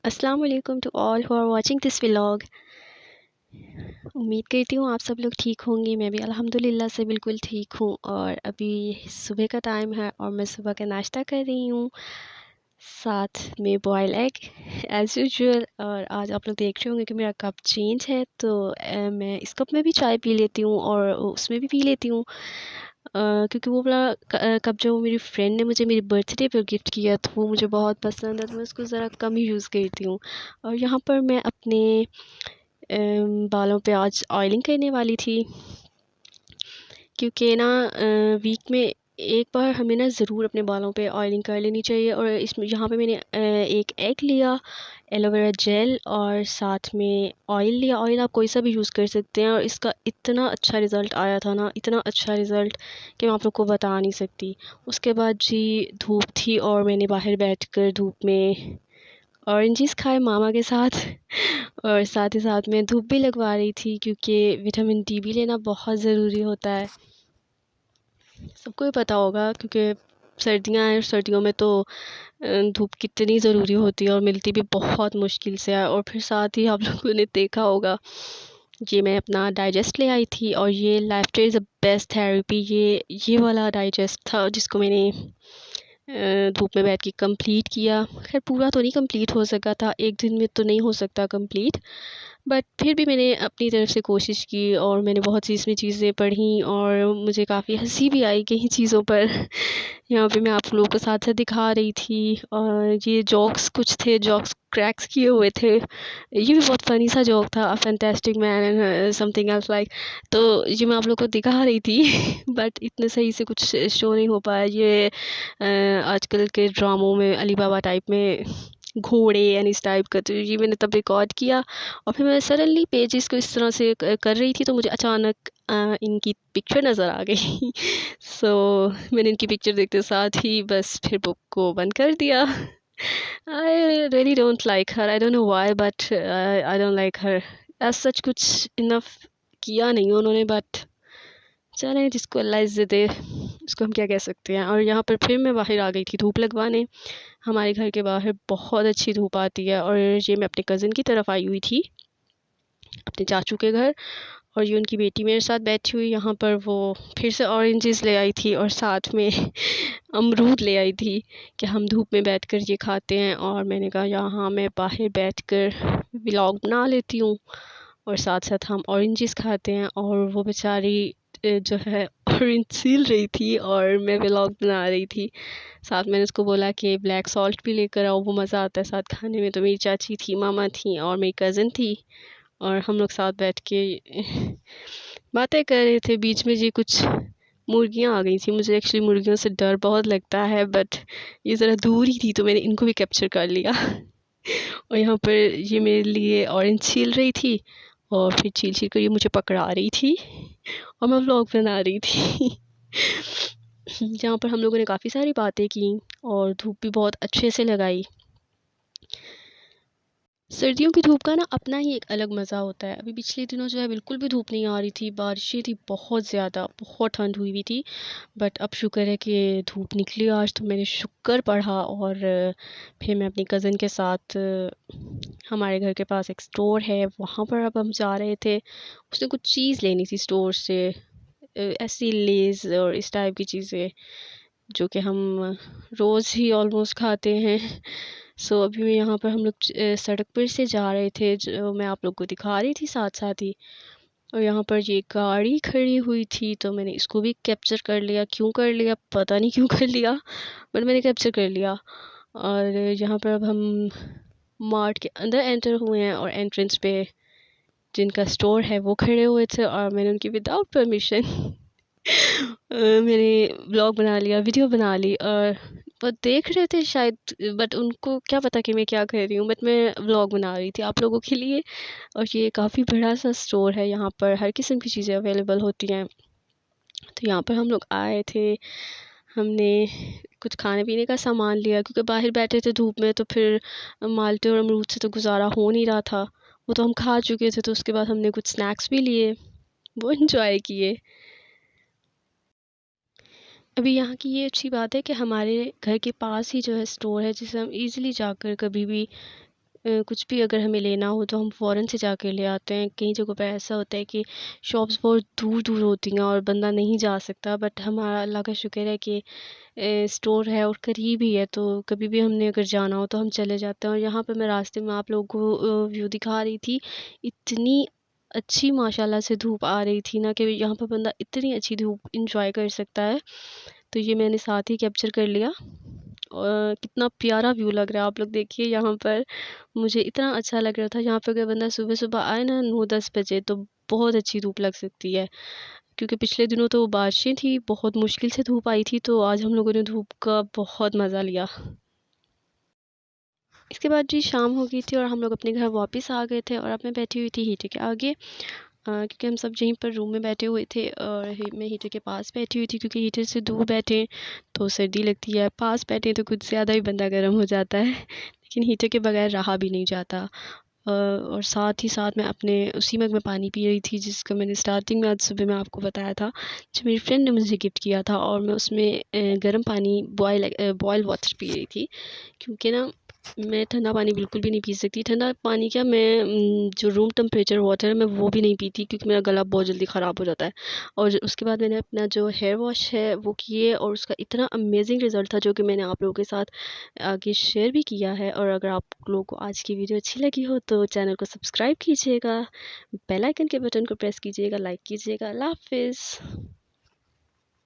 अस्सलाम वालेकुम to all who are watching this vlog. उम्मीद करती हूँ आप सब लोग ठीक होंगे। मैं भी अल्हम्दुलिल्लाह से बिल्कुल ठीक हूँ। और अभी सुबह का टाइम है और मैं सुबह का नाश्ता कर रही हूँ, साथ में बॉयल एग एज़ यूजुअल। और आज आप लोग देख रहे होंगे कि मेरा कप चेंज है, तो मैं इस कप में भी चाय पी लेती हूँ और उसमें भी पी लेती हूँ, क्योंकि वो वाला कप जो मेरी फ्रेंड ने मुझे मेरी बर्थडे पर गिफ्ट किया, तो वो मुझे बहुत पसंद है, तो मैं उसको ज़रा कम ही यूज़ करती हूँ। और यहाँ पर मैं अपने बालों पे आज ऑयलिंग करने वाली थी, क्योंकि ना वीक में एक बार हमें ना ज़रूर अपने बालों पे ऑयलिंग कर लेनी चाहिए। और इसमें यहाँ पे मैंने एक एग लिया, एलोवेरा जेल और साथ में ऑयल लिया। ऑयल आप कोई सा भी यूज़ कर सकते हैं और इसका इतना अच्छा रिज़ल्ट आया था ना, इतना अच्छा रिज़ल्ट कि मैं आप लोग को बता नहीं सकती। उसके बाद जी धूप थी और मैंने बाहर बैठकर धूप में ऑरेंजेस खाए मामा के साथ और साथ ही साथ मैं धूप भी लगवा रही थी, क्योंकि विटामिन डी भी लेना बहुत ज़रूरी होता है। सबको ही पता होगा, क्योंकि सर्दियाँ हैं, सर्दियों में तो धूप कितनी ज़रूरी होती है और मिलती भी बहुत मुश्किल से है। और फिर साथ ही आप लोगों ने देखा होगा, ये मैं अपना डाइजेस्ट ले आई थी और ये life is the best therapy. ये वाला डाइजेस्ट था जिसको मैंने धूप में बैठ के कंप्लीट किया। खैर पूरा तो नहीं कंप्लीट हो सका था, एक दिन में तो नहीं हो सकता कंप्लीट, बट फिर भी मैंने अपनी तरफ से कोशिश की और मैंने बहुत सी इसमें चीज़ें पढ़ी और मुझे काफ़ी हंसी भी आई कई चीज़ों पर। यहाँ पे मैं आप लोगों को साथ साथ दिखा रही थी और ये जोक्स कुछ थे, जोक्स क्रैक्स किए हुए थे। ये भी बहुत फ़नी सा जोक था, a fantastic man and something else like. तो ये मैं आप लोगों को दिखा रही थी बट इतने सही से कुछ शो नहीं हो पाया। ये आजकल के ड्रामों में अली बाबा टाइप में घोड़े एंड इस टाइप का, तो ये मैंने तब रिकॉर्ड किया। और फिर मैं सडनली पेजेस को इस तरह से कर रही थी, तो मुझे अचानक इनकी पिक्चर नज़र आ गई सो मैंने इनकी पिक्चर देखते साथ ही बस फिर बुक को बंद कर दिया। I really don't like her, I don't know why, but I don't like her as such. कुछ इनफ किया नहीं उन्होंने, बट चलें, जिसको अल्लाह इज़्ज़त दे उसको हम क्या कह सकते हैं। और यहाँ पर फिर मैं बाहर आ गई थी धूप लगवाने। हमारे घर के बाहर बहुत अच्छी धूप आती है और ये मैं अपने कज़न की तरफ आई हुई थी, अपने चाचू के घर। और ये उनकी बेटी मेरे साथ बैठी हुई यहाँ पर, वो फिर से ऑरेंजेस ले आई थी और साथ में अमरूद ले आई थी कि हम धूप में बैठकर ये खाते हैं। और मैंने कहा यहाँ मैं बाहर बैठकर व्लॉग बना लेती हूँ और साथ साथ हम ऑरेंजेस खाते हैं। और वो बेचारी जो है ऑरेंज छील रही थी और मैं व्लॉग बना रही थी। साथ मैंने उसको बोला कि ब्लैक सॉल्ट भी लेकर आओ, वो मज़ा आता है साथ खाने में। तो मेरी चाची थी, मामा थी और मेरी कज़न थी और हम लोग साथ बैठ के बातें कर रहे थे। बीच में जी कुछ मुर्गियाँ आ गई थी। मुझे एक्चुअली मुर्गियों से डर बहुत लगता है, बट ये ज़रा दूर ही थी तो मैंने इनको भी कैप्चर कर लिया और यहाँ पर ये मेरे लिए ऑरेंज छील रही थी और फिर छील छील कर ये मुझे पकड़ा रही थी और मैं व्लॉग बना रही थी जहाँ पर हम लोगों ने काफ़ी सारी बातें की और धूप भी बहुत अच्छे से लगाई। सर्दियों की धूप का ना अपना ही एक अलग मज़ा होता है। अभी पिछले दिनों जो है बिल्कुल भी धूप नहीं आ रही थी, बारिशें थी बहुत ज़्यादा, बहुत ठंड हुई हुई थी। बट अब शुक्र है कि धूप निकली आज, तो मैंने शुक्र पढ़ा और फिर मैं अपनी कज़न के साथ हमारे घर के पास एक स्टोर है, वहाँ पर अब हम जा रहे थे। उसने कुछ चीज़ लेनी थी स्टोर से, ऐसी लेज़ और इस टाइप की चीज़ें जो कि हम रोज़ ही ऑलमोस्ट खाते हैं। सो अभी मैं यहाँ पर हम लोग सड़क पर से जा रहे थे, जो मैं आप लोग को दिखा रही थी साथ साथ ही। और यहाँ पर ये गाड़ी खड़ी हुई थी, तो मैंने इसको भी कैप्चर कर लिया। क्यों कर लिया पता नहीं, क्यों कर लिया, बट मैंने कैप्चर कर लिया। और यहाँ पर अब हम मार्ट के अंदर एंटर हुए हैं और एंट्रेंस पे जिनका स्टोर है वो खड़े हुए थे और मैंने उनकी विदाउट परमिशन मैंने व्लॉग बना लिया, वीडियो बना ली। और वो देख रहे थे शायद, बट उनको क्या पता कि मैं क्या कर रही हूँ, बट मैं व्लॉग बना रही थी आप लोगों के लिए। और ये काफ़ी बड़ा सा स्टोर है, यहाँ पर हर किस्म की चीज़ें अवेलेबल होती हैं। तो यहाँ पर हम लोग आए थे, हमने कुछ खाने पीने का सामान लिया, क्योंकि बाहर बैठे थे धूप में, तो फिर माल्टे और अमरूद से तो गुजारा हो नहीं रहा था। वो तो हम खा चुके थे, तो उसके बाद हमने कुछ स्नैक्स भी लिए, वो इंजॉय किए। अभी यहाँ की ये अच्छी बात है कि हमारे घर के पास ही जो है स्टोर है, जिसे हम इजीली जाकर कभी भी कुछ भी अगर हमें लेना हो तो हम फ़ौरन से जाकर ले आते हैं। कई जगहों पे ऐसा होता है कि शॉप्स बहुत दूर-दूर होती हैं और बंदा नहीं जा सकता, बट हमारा अल्लाह का शुक्र है कि स्टोर है और करीब ही है, तो कभी भी हमने अगर जाना हो तो हम चले जाते हैं। और यहाँ पे मैं रास्ते में आप लोगों को व्यू दिखा रही थी, इतनी अच्छी माशाल्लाह से धूप आ रही थी ना कि यहाँ पर बंदा इतनी अच्छी धूप एंजॉय कर सकता है। तो ये मैंने साथ ही कैप्चर कर लिया। और कितना प्यारा व्यू लग रहा है, आप लोग देखिए यहाँ पर। मुझे इतना अच्छा लग रहा था, यहाँ पे अगर बंदा सुबह-सुबह आए ना 9-10 बजे तो बहुत अच्छी धूप लग सकती है। क्योंकि पिछले दिनों तो बारिशें थी, बहुत मुश्किल से धूप आई थी, तो आज हम लोगों ने धूप का बहुत मज़ा लिया। इसके बाद जी शाम हो गई थी और हम लोग अपने घर वापस आ गए थे और अब मैं बैठी हुई थी हीटर के आगे, क्योंकि हम सब यहीं पर रूम में बैठे हुए थे और मैं हीटर के पास बैठी हुई थी, क्योंकि हीटर से दूर बैठे तो सर्दी लगती है, पास बैठे तो कुछ ज़्यादा ही बंदा गर्म हो जाता है। लेकिन हीटर के बगैर रहा भी नहीं जाता। और साथ ही साथ मैं अपने उसी मग में पानी पी रही थी, जिसका मैंने स्टार्टिंग में आज सुबह में आपको बताया था, जो मेरी फ्रेंड ने मुझे गिफ्ट किया था। और मैं उसमें गर्म पानी बॉयल वाटर पी रही थी, क्योंकि ना मैं ठंडा पानी बिल्कुल भी नहीं पी सकती। ठंडा पानी क्या, मैं जो रूम टेम्परेचर वाटर है मैं वो भी नहीं पीती, क्योंकि मेरा गला बहुत जल्दी ख़राब हो जाता है। और उसके बाद मैंने अपना जो हेयर वॉश है वो किए और उसका इतना अमेजिंग रिज़ल्ट था, जो कि मैंने आप लोगों के साथ आगे शेयर भी किया है। और अगर आप लोगों को आज की वीडियो अच्छी लगी हो तो चैनल को सब्सक्राइब कीजिएगा, बेल आइकन के बटन को प्रेस कीजिएगा, लाइक कीजिएगा। अल्लाह हाफ़िज़।